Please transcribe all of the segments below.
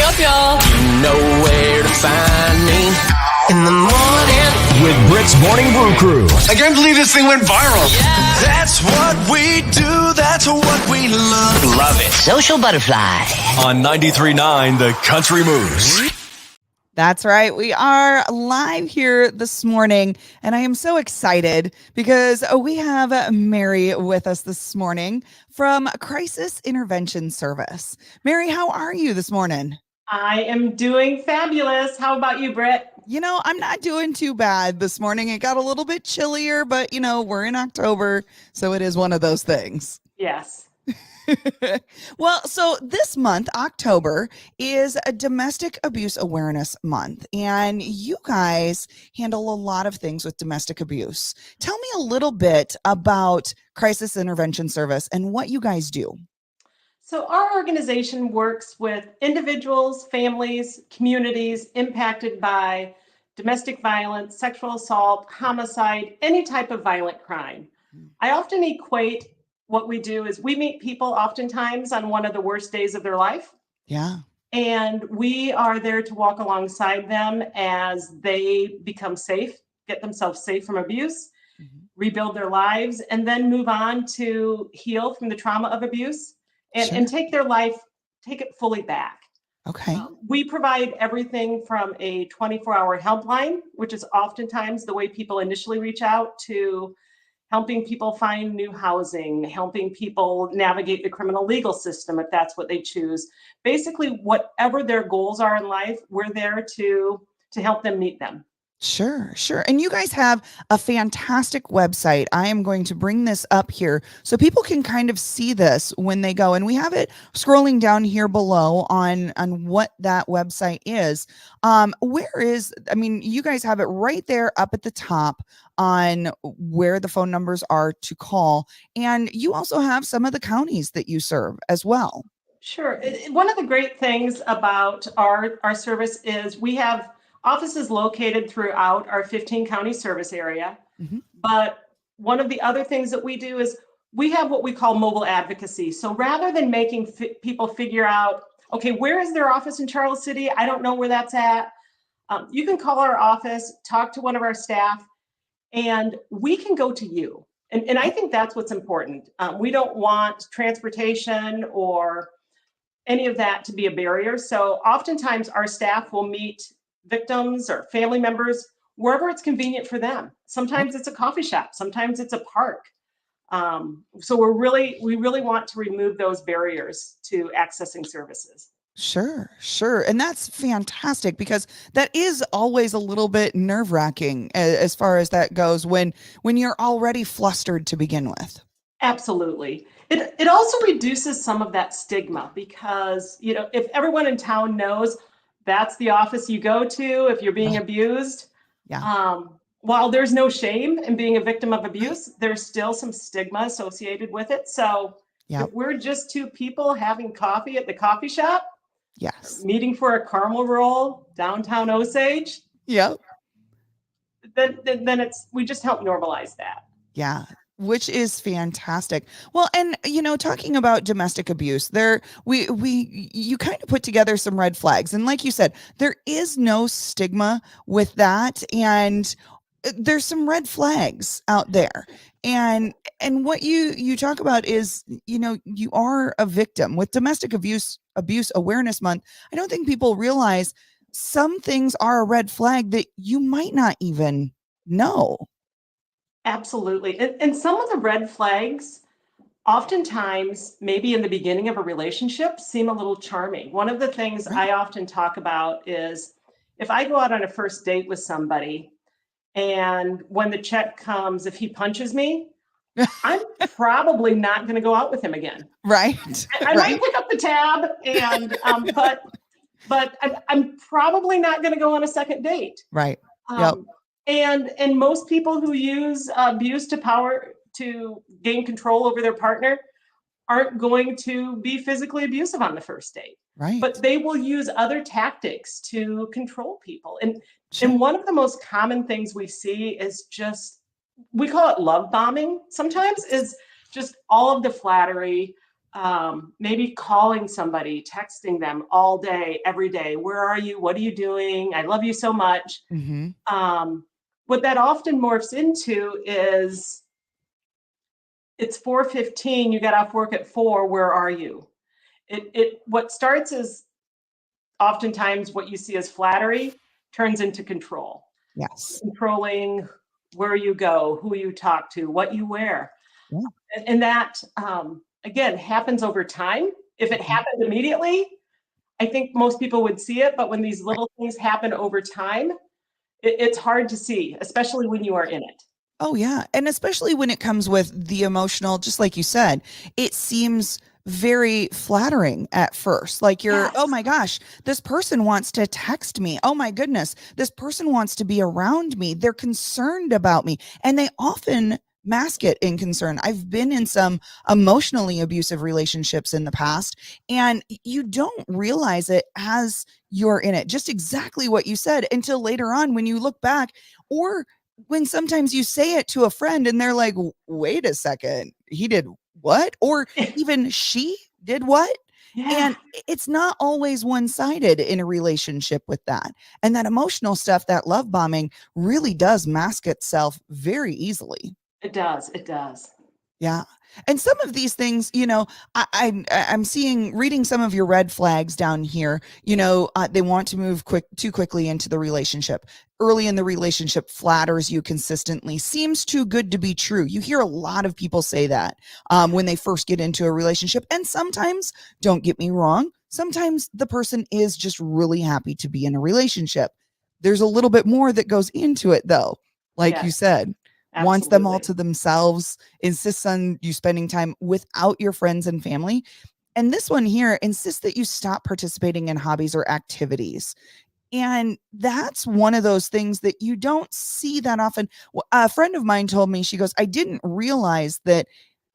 up, y'all? You know where to find me in the morning with Britt's Morning Brew Crew. I can't believe this thing went viral. Yeah. That's what we do. That's what we love. Love it. Social butterfly. On 93.9 The Country Moves. That's right. We are live here this morning, and I am so excited because we have Mary with us this morning from Crisis Intervention Service. Mary, how are you this morning? I am doing fabulous. How about you, Britt? You know, I'm not doing too bad this morning. It got a little bit chillier, but, you know, we're in October, so it is one of those things. Yes. Well, so this month, October, is a Domestic Abuse Awareness Month, and you guys handle a lot of things with domestic abuse. Tell me a little bit about Crisis Intervention Service and what you guys do. So our organization works with individuals, families, communities impacted by domestic violence, sexual assault, homicide, any type of violent crime. I often equate what we do is we meet people oftentimes on one of the worst days of their life. Yeah. And we are there to walk alongside them as they become safe, get themselves safe from abuse, rebuild their lives, and then move on to heal from the trauma of abuse and take their life, take it fully back. Okay. We provide everything from a 24-hour helpline, which is oftentimes the way people initially reach out, to helping people find new housing, helping people navigate the criminal legal system if that's what they choose. Basically, whatever their goals are in life, we're there to help them meet them. Sure. And you guys have a fantastic website. I am going to bring this up here so people can kind of see this when they go. And we have it scrolling down here below on what that website is. You guys have it right there up at the top on where the phone numbers are to call. And you also have some of the counties that you serve as well. Sure. One of the great things about our service is we have offices located throughout our 15 county service area. But one of the other things that we do is we have what we call mobile advocacy. So rather than making people figure out, okay, where is their office in Charles City? I don't know where that's at. You can call our office, talk to one of our staff, and we can go to you. And I think that's what's important. We don't want transportation or any of that to be a barrier. So oftentimes our staff will meet victims or family members wherever it's convenient for them. Sometimes it's a coffee shop, sometimes it's a park. So we really want to remove those barriers to accessing services. Sure. And that's fantastic because that is always a little bit nerve-wracking as far as that goes when you're already flustered to begin with. Absolutely. It also reduces some of that stigma because, you know, if everyone in town knows that's the office you go to if you're being abused. Yeah. While there's no shame in being a victim of abuse, there's still some stigma associated with it. So if we're just two people having coffee at the coffee shop, meeting for a caramel roll downtown Osage, then we just help normalize that. Yeah. Which is fantastic. Well, and you know, talking about domestic abuse, you kind of put together some red flags, and like you said, there is no stigma with that, and there's some red flags out there. And what you talk about is, you know, you are a victim with Domestic Abuse Awareness Month. I don't think people realize some things are a red flag that you might not even know. Absolutely. And some of the red flags, oftentimes, maybe in the beginning of a relationship, seem a little charming. One of the things I often talk about is if I go out on a first date with somebody and when the check comes, if he punches me, I'm probably not going to go out with him again. Right. I might pick up the tab, and but I'm probably not going to go on a second date. Right. And most people who use abuse to power to gain control over their partner aren't going to be physically abusive on the first date. Right. But they will use other tactics to control people. And one of the most common things we see is just, we call it love bombing sometimes, is just all of the flattery, maybe calling somebody, texting them all day, every day. Where are you? What are you doing? I love you so much. Mm-hmm. What that often morphs into is it's 4:15. You got off work at 4. Where are you? What starts as oftentimes what you see as flattery turns into control. Yes. Controlling where you go, who you talk to, what you wear. Yeah. And that, again, happens over time. If it happened immediately, I think most people would see it. But when these little things happen over time, it's hard to see, especially when you are in it. Oh, yeah. And especially when it comes with the emotional, just like you said, it seems very flattering at first. Like you're, oh Yes. my gosh, this person wants to text me. Oh my goodness, this person wants to be around me. They're concerned about me. And they often mask it in concern. I've been in some emotionally abusive relationships in the past, and you don't realize it as you're in it. Just exactly what you said until later on when you look back, or when sometimes you say it to a friend and they're like, wait a second, he did what? Or even she did what? Yeah. And it's not always one sided in a relationship with that. And that emotional stuff, that love bombing really does mask itself very easily. It does. It does. Yeah. And some of these things, I'm reading some of your red flags down here. They want to move too quickly into the relationship. Early in the relationship, flatters you consistently. Seems too good to be true. You hear a lot of people say that when they first get into a relationship. And sometimes, don't get me wrong, sometimes the person is just really happy to be in a relationship. There's a little bit more that goes into it, though. Like you Yes, said, wants them all absolutely. to themselves, insists on you spending time without your friends and family. And this one here insists that you stop participating in hobbies or activities. And that's one of those things that you don't see that often. A friend of mine told me, she goes, I didn't realize that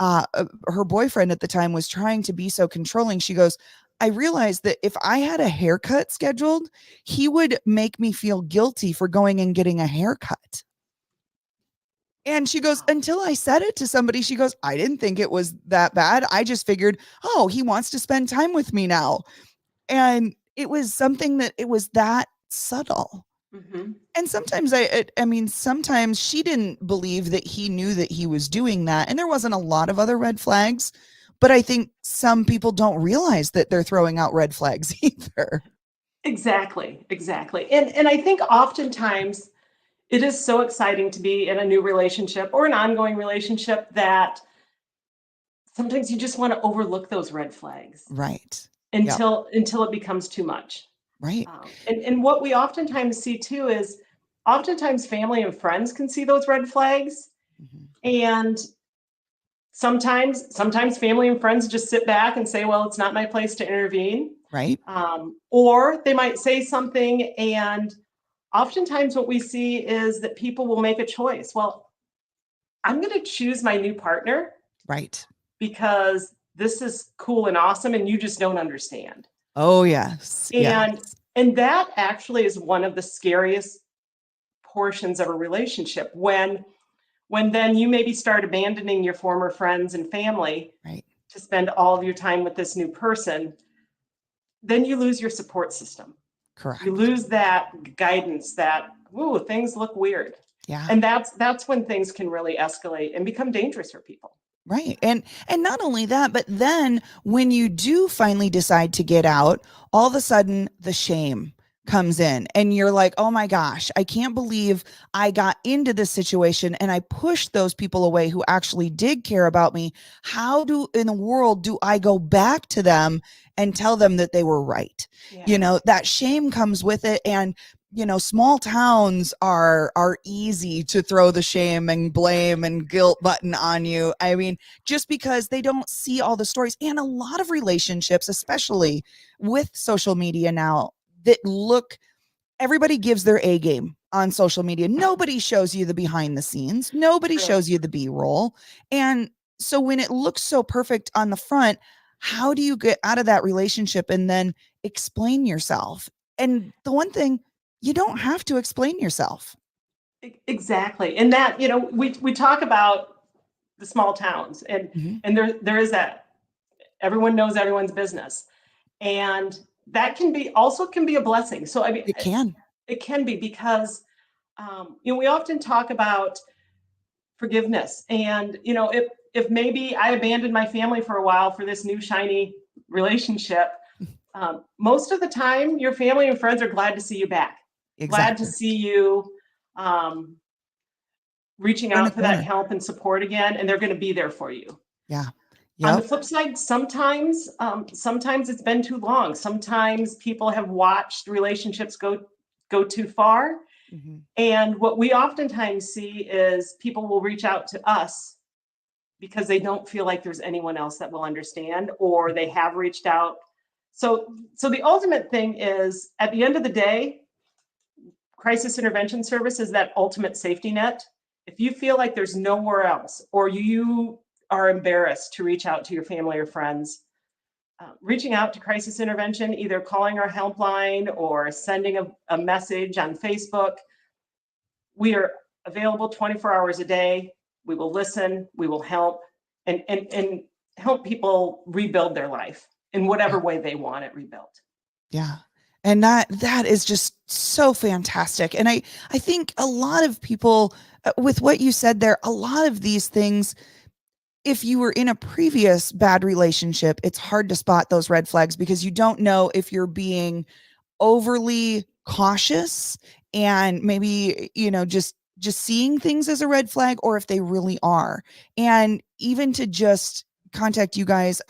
her boyfriend at the time was trying to be so controlling. She goes, I realized that if I had a haircut scheduled, he would make me feel guilty for going and getting a haircut. And she goes, until I said it to somebody, she goes, I didn't think it was that bad. I just figured, oh, he wants to spend time with me now. And it was something that it was that subtle. Hmm. And sometimes sometimes she didn't believe that he knew that he was doing that. And there wasn't a lot of other red flags, but I think some people don't realize that they're throwing out red flags either. Exactly. Exactly. And I think oftentimes it is so exciting to be in a new relationship or an ongoing relationship that sometimes you just want to overlook those red flags Right. Yep. until it becomes too much. Right. And what we oftentimes see too is oftentimes family and friends can see those red flags, Mhm. and sometimes family and friends just sit back and say, well, it's not my place to intervene. Right. Or they might say something, and oftentimes what we see is that people will make a choice. Well, I'm going to choose my new partner Right. because this is cool and awesome and you just don't understand. Oh, yes. And Yes. and that actually is one of the scariest portions of a relationship when then you maybe start abandoning your former friends and family Right. to spend all of your time with this new person. Then you lose your support system. You Correct. lose that guidance that, ooh, things look weird. Yeah. And that's when things can really escalate and become dangerous for people. Right. And not only that, but then when you do finally decide to get out, all of a sudden the shame comes in and you're like, "Oh my gosh, I can't believe I got into this situation and I pushed those people away who actually did care about me. How do in the world do I go back to them and tell them that they were right?" Yeah. That shame comes with it, and small towns are easy to throw the shame and blame and guilt button on you. I mean, just because they don't see all the stories, and a lot of relationships, especially with social media now, that look, everybody gives their A game on social media. Nobody shows you the behind the scenes. Nobody True. shows you the B-roll. And so when it looks so perfect on the front, how do you get out of that relationship and then explain yourself? And the one thing, you don't have to explain yourself. Exactly. And that, we talk about the small towns, and Mhm. and there is that, everyone knows everyone's business. And that can be a blessing. So, I mean, it can be because, we often talk about forgiveness. And, if maybe I abandoned my family for a while for this new shiny relationship, most of the time your family and friends are glad to see you back. Glad to see you reaching out for that help and support again, and they're going to be there for you. Yeah. On the flip side, sometimes it's been too long. Sometimes people have watched relationships go too far. Mm-hmm. And what we oftentimes see is people will reach out to us because they don't feel like there's anyone else that will understand, or they have reached out. So the ultimate thing is, at the end of the day, crisis intervention service is that ultimate safety net. If you feel like there's nowhere else, or you are embarrassed to reach out to your family or friends, reaching out to crisis intervention, either calling our helpline or sending a message on Facebook. We are available 24 hours a day. We will listen, we will help, and help people rebuild their life in whatever way they want it rebuilt. Yeah. And that is just so fantastic. And I think a lot of people, with what you said there, a lot of these things, if you were in a previous bad relationship, it's hard to spot those red flags because you don't know if you're being overly cautious and maybe, just seeing things as a red flag, or if they really are. And even to just contact you guys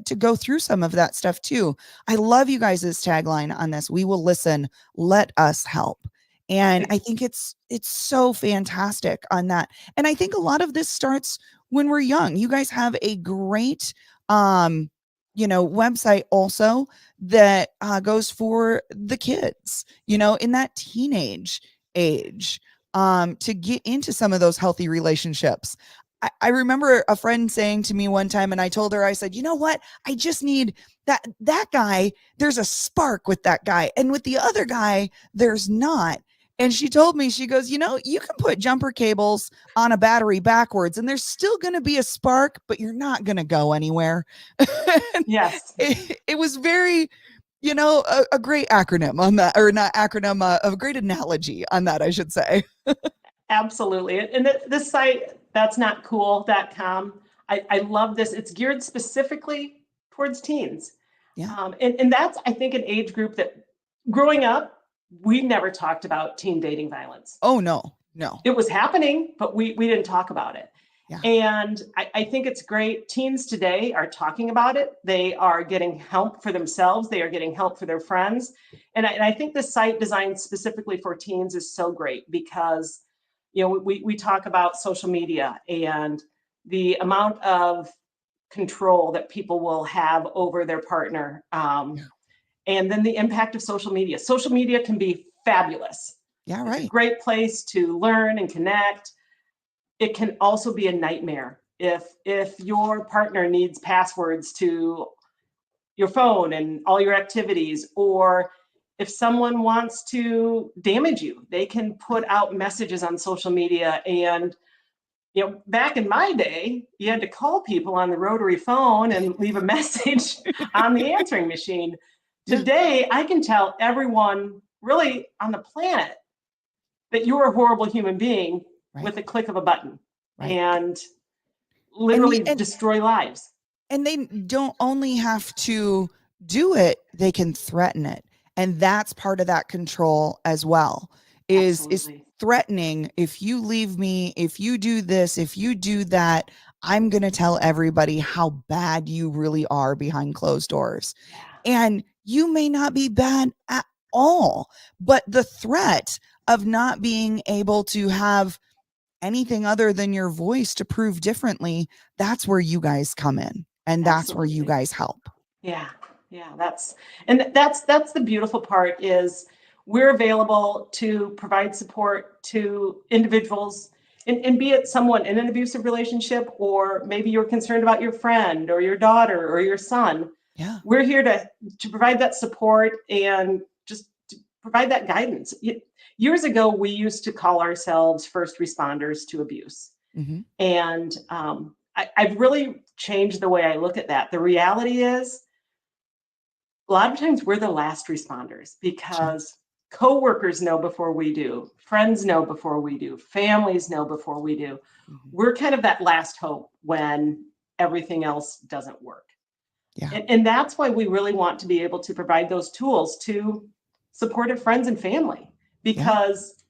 to go through some of that stuff too. I love you guys' tagline on this. We will listen, let us help. And I think it's so fantastic on that. And I think a lot of this starts when we're young. You guys have a great website also that goes for the kids, in that teenage age, to get into some of those healthy relationships. I remember a friend saying to me one time, and I told her, I said, you know what? I just need that guy. There's a spark with that guy. And with the other guy, there's not. And she told me, she goes, you can put jumper cables on a battery backwards and there's still going to be a spark, but you're not going to go anywhere. Yes. It was very, a great acronym on that, or not acronym, a great analogy on that, I should say. Absolutely. And this site, that's not cool.com. I love this. It's geared specifically towards teens. Yeah. And that's, I think, an age group that growing up, we never talked about teen dating violence. Oh, no. It was happening, but we didn't talk about it. Yeah. And I think it's great. Teens today are talking about it. They are getting help for themselves. They are getting help for their friends. And I think the site designed specifically for teens is so great because, we talk about social media and the amount of control that people will have over their partner. And then the impact of social media. Social media can be fabulous. Yeah, right. It's a great place to learn and connect. It can also be a nightmare if your partner needs passwords to your phone and all your activities, or if someone wants to damage you, they can put out messages on social media. And back in my day, you had to call people on the rotary phone and leave a message on the answering machine. Today, I can tell everyone really on the planet that you're a horrible human being with a click of a button and literally destroy lives. And they don't only have to do it, they can threaten it. And that's part of that control as well, is threatening. If you leave me, if you do this, if you do that, I'm going to tell everybody how bad you really are behind closed doors. Yeah. And you may not be bad at all, but the threat of not being able to have anything other than your voice to prove differently, that's where you guys come in. And that's where you guys help. Yeah. That's the beautiful part is we're available to provide support to individuals, and be it someone in an abusive relationship, or maybe you're concerned about your friend or your daughter or your son. Yeah. We're here to provide that support and just to provide that guidance. Years ago, we used to call ourselves first responders to abuse. Mm-hmm. And I've really changed the way I look at that. The reality is, a lot of times we're the last responders because coworkers know before we do, friends know before we do, families know before we do. We're kind of that last hope when everything else doesn't work. Yeah. And that's why we really want to be able to provide those tools to supportive friends and family, because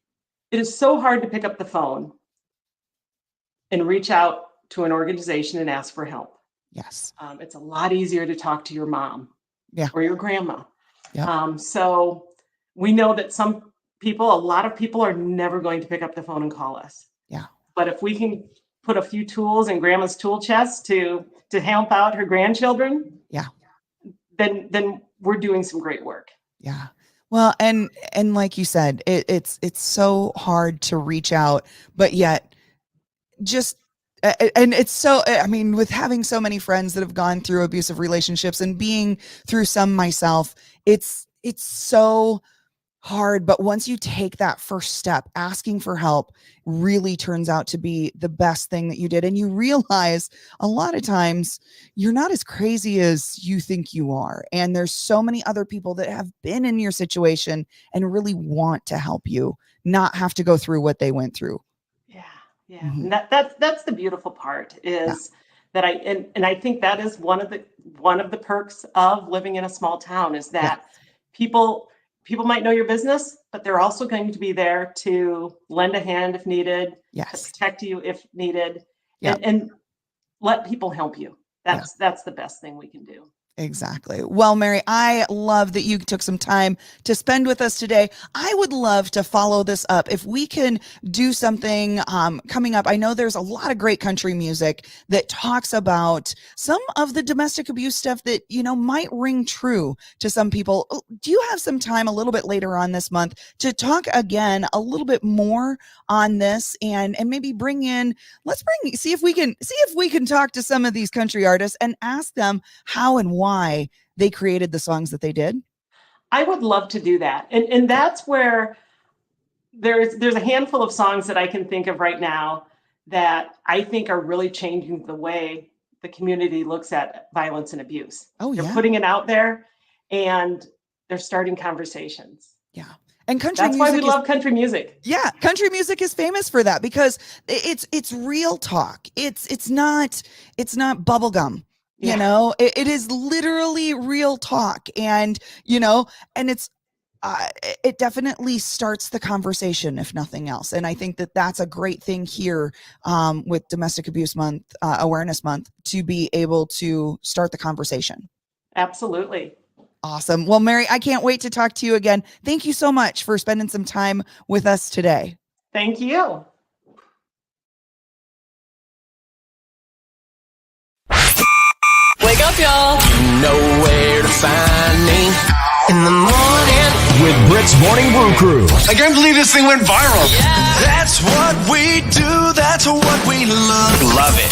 it is so hard to pick up the phone and reach out to an organization and ask for help. Yes. It's a lot easier to talk to your mom or your grandma. Yeah. So we know that a lot of people are never going to pick up the phone and call us. Yeah. But if we can put a few tools in grandma's tool chest to help out her grandchildren, then we're doing some great work. Yeah. Well, and like you said, it's so hard to reach out, but yet just and it's so, I mean, with having so many friends that have gone through abusive relationships and being through some myself, it's so hard. But once you take that first step, asking for help really turns out to be the best thing that you did. And you realize a lot of times you're not as crazy as you think you are. And there's so many other people that have been in your situation and really want to help you not have to go through what they went through. Yeah. And that's the beautiful part is that I think that is one of the perks of living in a small town is that people might know your business, but they're also going to be there to lend a hand if needed, to protect you if needed, and let people help you. That's the best thing we can do. Exactly. Well, Mary, I love that you took some time to spend with us today. I would love to follow this up. If we can do something coming up, I know there's a lot of great country music that talks about some of the domestic abuse stuff that, might ring true to some people. Do you have some time a little bit later on this month to talk again a little bit more on this and maybe see if we can talk to some of these country artists and ask them how and why they created the songs that they did? I would love to do that. And that's where there's a handful of songs that I can think of right now that I think are really changing the way the community looks at violence and abuse. They're putting it out there and they're starting conversations. Yeah. And that's why we love country music. Yeah, country music is famous for that because it's real talk. It's not bubblegum. It is literally real talk, and it's it definitely starts the conversation, if nothing else. And I think that that's a great thing here with Domestic Abuse Month, Awareness Month, to be able to start the conversation. Absolutely. Awesome. Well, Mary, I can't wait to talk to you again. Thank you so much for spending some time with us today. Thank you. Wake up, y'all. You know where to find me in the morning with Britt's Morning Brew Crew. I can't believe this thing went viral. That's what we do. That's what we love. Love it.